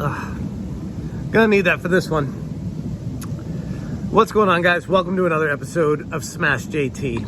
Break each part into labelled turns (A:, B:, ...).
A: Gonna need that for this one. What's going on, guys? Welcome to another episode of Smash JT.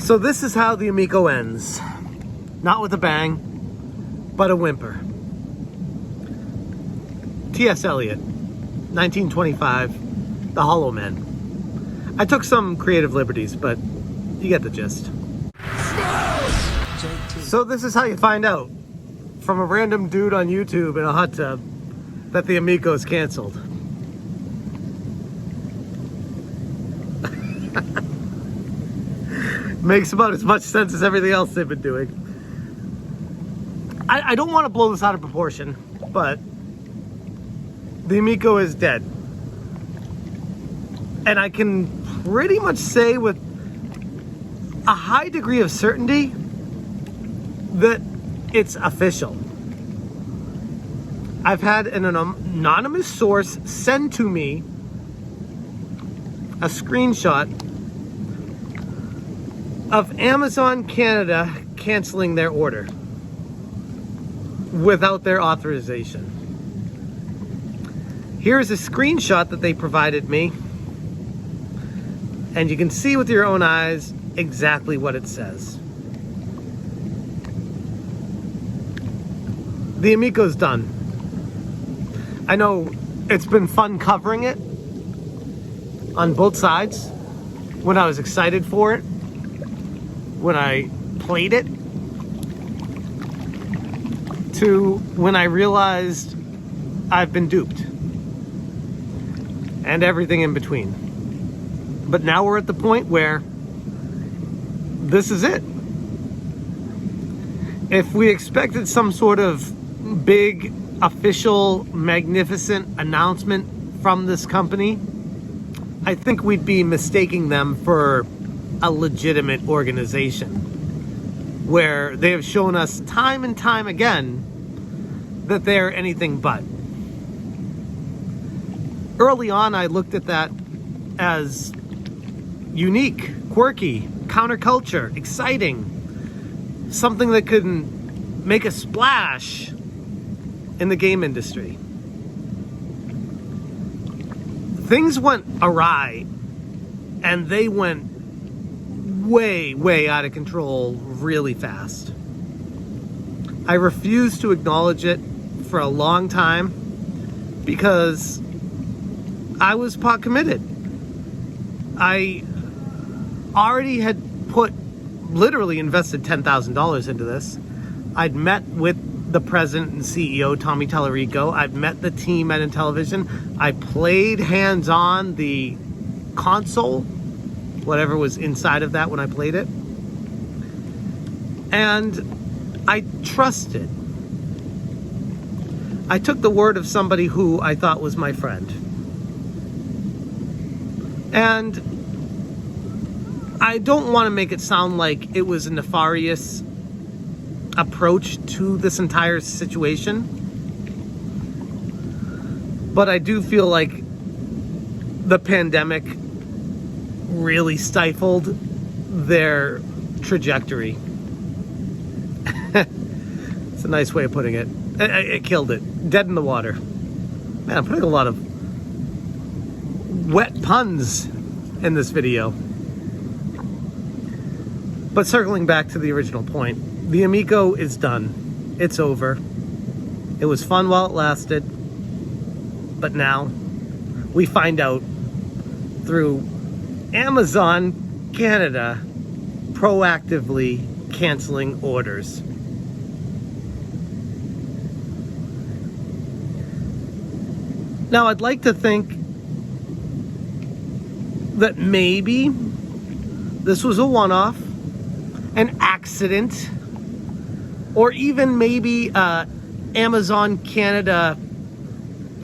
A: So this is how the Amico ends. Not with a bang, but a whimper. T.S. Eliot, 1925, The Hollow Man. I took some creative liberties, but you get the gist. So this is how you find out from a random dude on YouTube in a hot tub that the Amico is canceled. Makes about as much sense as everything else they've been doing. I don't want to blow this out of proportion, but the Amico is dead. And I can pretty much say with a high degree of certainty that it's official. I've had an anonymous source send to me a screenshot of Amazon Canada canceling their order without their authorization. Here's a screenshot that they provided me, and you can see with your own eyes exactly what it says. The Amico's done. I know it's been fun covering it on both sides. When I was excited for it, when I played it, to when I realized I've been duped, and everything in between. But now we're at the point where this is it. If we expected some sort of big, official, magnificent announcement from this company, I think we'd be mistaking them for a legitimate organization, where they have shown us time and time again that they're anything but. Early on, I looked at that as unique, quirky, counterculture, exciting, something that could make a splash in the game industry. Things went awry, and they went way out of control really fast. I refused to acknowledge it for a long time because I was pot committed. I already had literally invested $10,000 into this. I'd met with the president and CEO, Tommy Tallarico. I've met the team at Intellivision. I played hands-on the console, whatever was inside of that when I played it. And I trusted. I took the word of somebody who I thought was my friend. And I don't want to make it sound like it was a nefarious approach to this entire situation, but I do feel like the pandemic really stifled their trajectory. It's a nice way of putting it. It killed it. Dead in the water. Man, I'm putting a lot of wet puns in this video. But circling back to the original point, the Amico is done. It's over. It was fun while it lasted. But now we find out through Amazon Canada proactively canceling orders. Now, I'd like to think that maybe this was a one-off, an accident, or even maybe Amazon Canada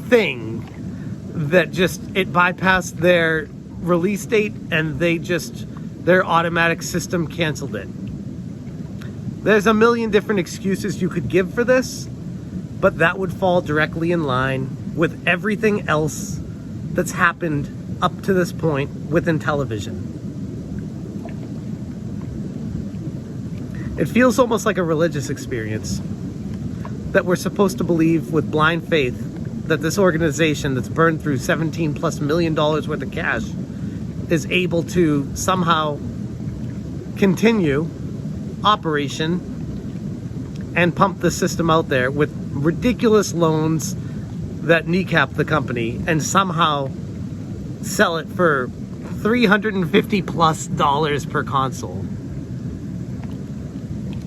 A: thing that just it bypassed their release date and their automatic system canceled it. There's a million different excuses you could give for this, but that would fall directly in line with everything else that's happened up to this point with Intellivision. It feels almost like a religious experience. that we're supposed to believe with blind faith that this organization that's burned through $17+ million worth of cash is able to somehow continue operation and pump the system out there with ridiculous loans that kneecap the company and somehow sell it for $350+ per console.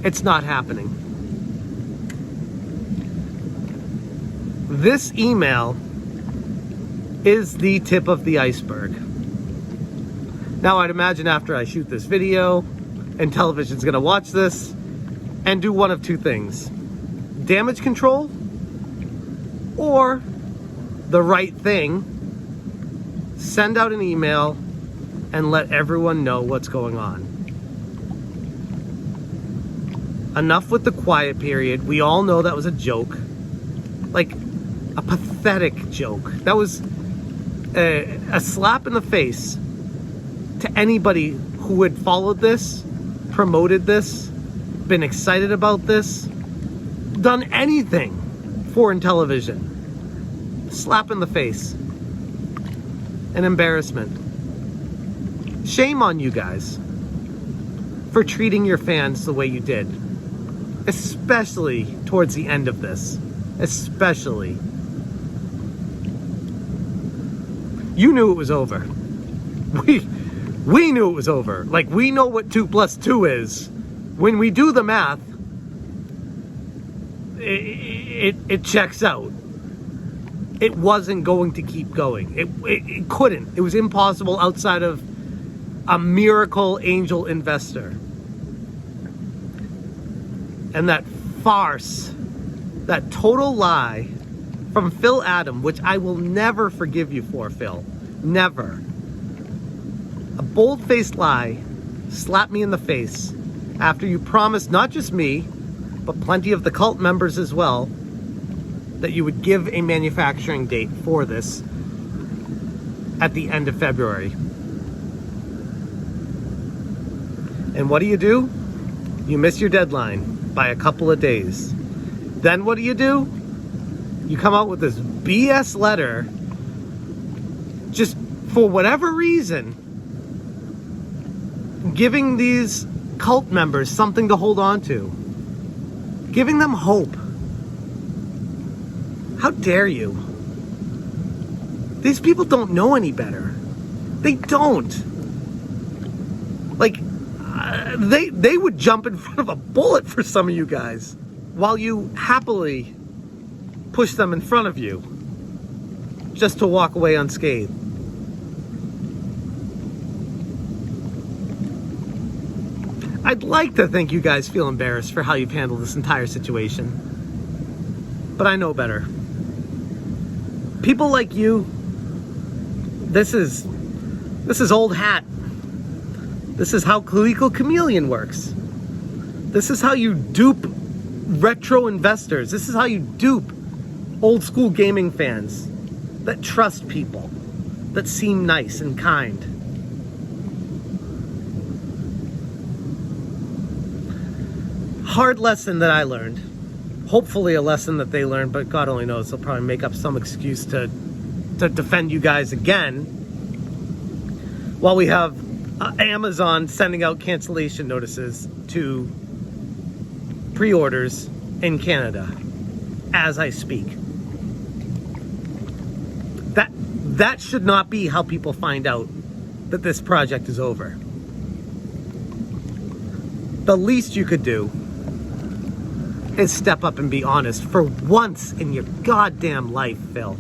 A: It's not happening. This email is the tip of the iceberg. Now, I'd imagine after I shoot this video, Intellivision's gonna watch this and do one of two things: damage control, or the right thing, send out an email and let everyone know what's going on. Enough with the quiet period. We all know that was a joke. Like, a pathetic joke. That was a slap in the face to anybody who had followed this, promoted this, been excited about this, done anything for Intellivision. Slap in the face. An embarrassment. Shame on you guys for treating your fans the way you did. Especially towards the end of this. Especially. You knew it was over. We knew it was over. Like, we know what 2 + 2 is. When we do the math, it checks out. It wasn't going to keep going. It couldn't. It was impossible outside of a miracle angel investor. And that farce, that total lie from Phil Adam, which I will never forgive you for, Phil. Never. A bold-faced lie slapped me in the face after you promised not just me, but plenty of the cult members as well, that you would give a manufacturing date for this at the end of February. And what do? You miss your deadline by a couple of days. Then what do? You come out with this BS letter, just for whatever reason, giving these cult members something to hold on to, giving them hope. How dare you? These people don't know any better. They don't. Like, they would jump in front of a bullet for some of you guys, while you happily push them in front of you just to walk away unscathed. I'd like to think you guys feel embarrassed for how you've handled this entire situation, but I know better. People like you, this is old hat. This is how Legal Chameleon works. This is how you dupe retro investors. This is how you dupe old school gaming fans that trust people, that seem nice and kind. Hard lesson that I learned. Hopefully a lesson that they learned, but God only knows, they'll probably make up some excuse to defend you guys again, while we have Amazon sending out cancellation notices to pre-orders in Canada as I speak. That should not be how people find out that this project is over. The least you could do is step up and be honest for once in your goddamn life, Phil.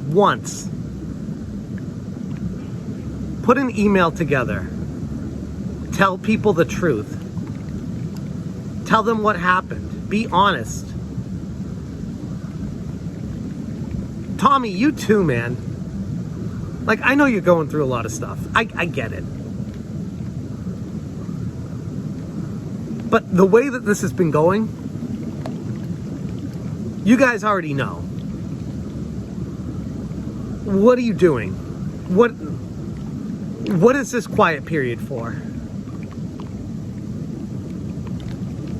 A: Once. Put an email together. Tell people the truth. Tell them what happened. Be honest. Tommy, you too, man. Like, I know you're going through a lot of stuff. I get it. But the way that this has been going, you guys already know. What are you doing? What is this quiet period for?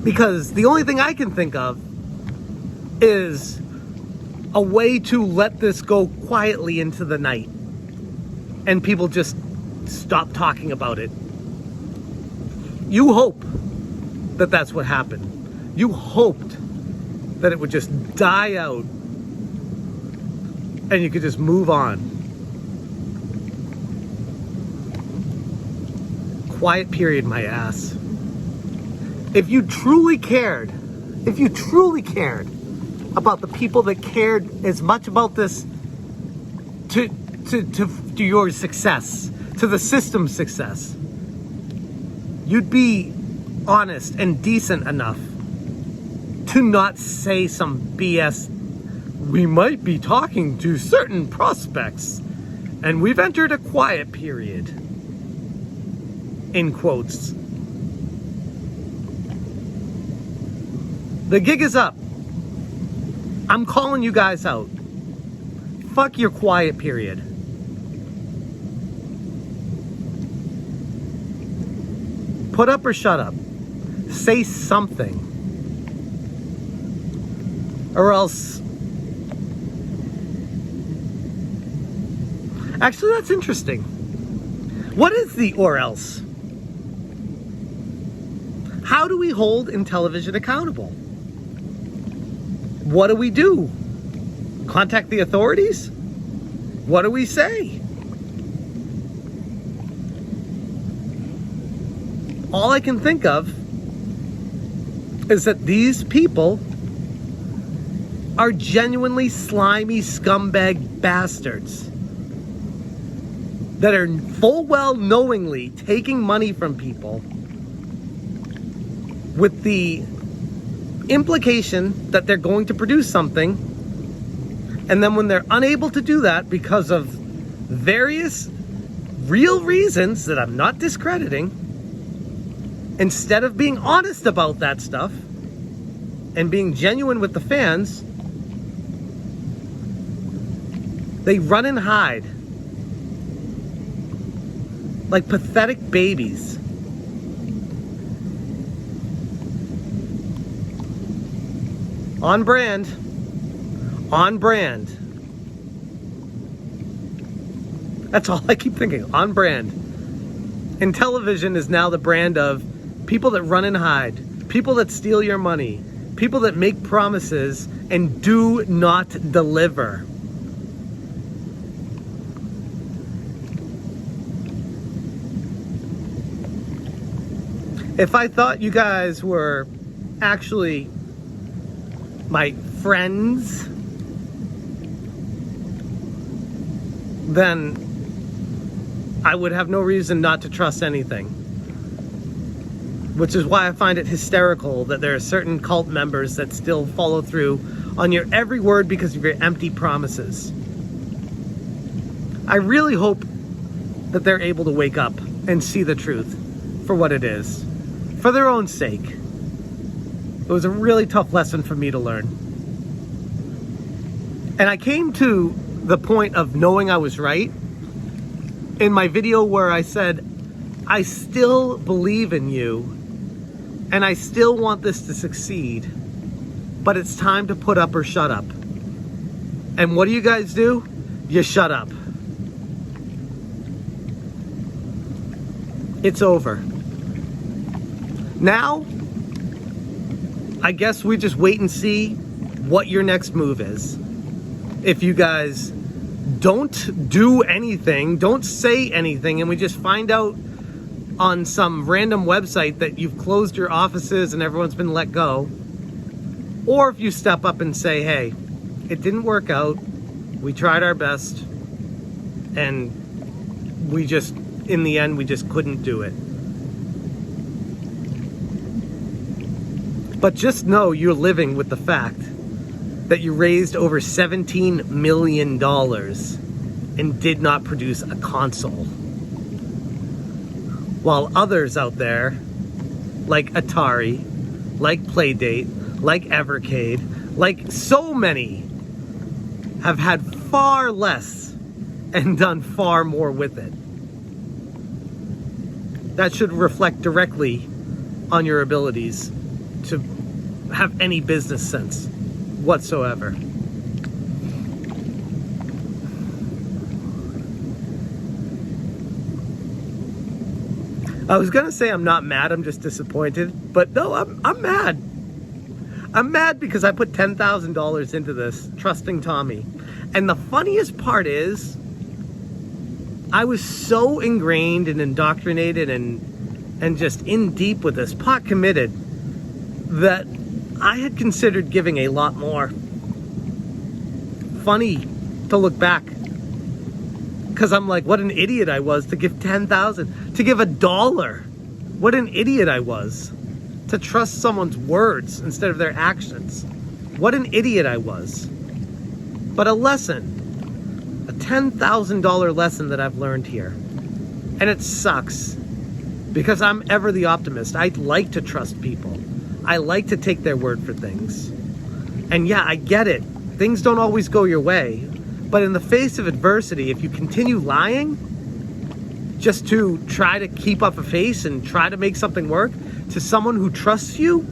A: Because the only thing I can think of is a way to let this go quietly into the night and people just stop talking about it. You hope that that's what happened. You hoped that it would just die out and you could just move on. Quiet period, my ass. If you truly cared about the people that cared as much about this to your success, to the system's success, you'd be honest and decent enough to not say some BS. We might be talking to certain prospects, and we've entered a quiet period. In quotes. The gig is up. I'm calling you guys out. Fuck your quiet period. Put up or shut up. Say something. Or else... Actually, that's interesting. What is the or else? How do we hold Intellivision accountable? What do we do? Contact the authorities? What do we say? All I can think of is that these people are genuinely slimy scumbag bastards that are full well knowingly taking money from people with the implication that they're going to produce something, and then when they're unable to do that because of various real reasons that I'm not discrediting, instead of being honest about that stuff and being genuine with the fans, they run and hide like pathetic babies. On brand. On brand. That's all I keep thinking. On brand. Intellivision is now the brand of people that run and hide, people that steal your money, people that make promises and do not deliver. If I thought you guys were actually my friends, then I would have no reason not to trust anything. Which is why I find it hysterical that there are certain cult members that still follow through on your every word because of your empty promises. I really hope that they're able to wake up and see the truth for what it is, for their own sake. It was a really tough lesson for me to learn. And I came to the point of knowing I was right in my video where I said, I still believe in you and I still want this to succeed, but it's time to put up or shut up. And what do you guys do? You shut up. It's over. Now, I guess we just wait and see what your next move is. If you guys don't do anything, don't say anything, and we just find out on some random website that you've closed your offices and everyone's been let go, or if you step up and say, hey, it didn't work out, we tried our best, and we just, in the end, we just couldn't do it. But just know you're living with the fact that you raised over $17 million and did not produce a console. While others out there, like Atari, like Playdate, like Evercade, like so many, have had far less and done far more with it. That should reflect directly on your abilities to have any business sense whatsoever. I was gonna say I'm not mad, I'm just disappointed, but no, I'm mad. I'm mad because I put $10,000 into this, trusting Tommy. And the funniest part is, I was so ingrained and indoctrinated and just in deep with this, pot committed, that I had considered giving a lot more. Funny to look back, because I'm like, what an idiot I was to give 10,000, to give $1. What an idiot I was to trust someone's words instead of their actions. What an idiot I was. But a lesson, a $10,000 lesson that I've learned here. And it sucks because I'm ever the optimist. I like to trust people. I like to take their word for things. And yeah, I get it. Things don't always go your way. But in the face of adversity, if you continue lying just to try to keep up a face and try to make something work to someone who trusts you,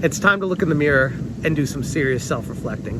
A: it's time to look in the mirror and do some serious self-reflecting.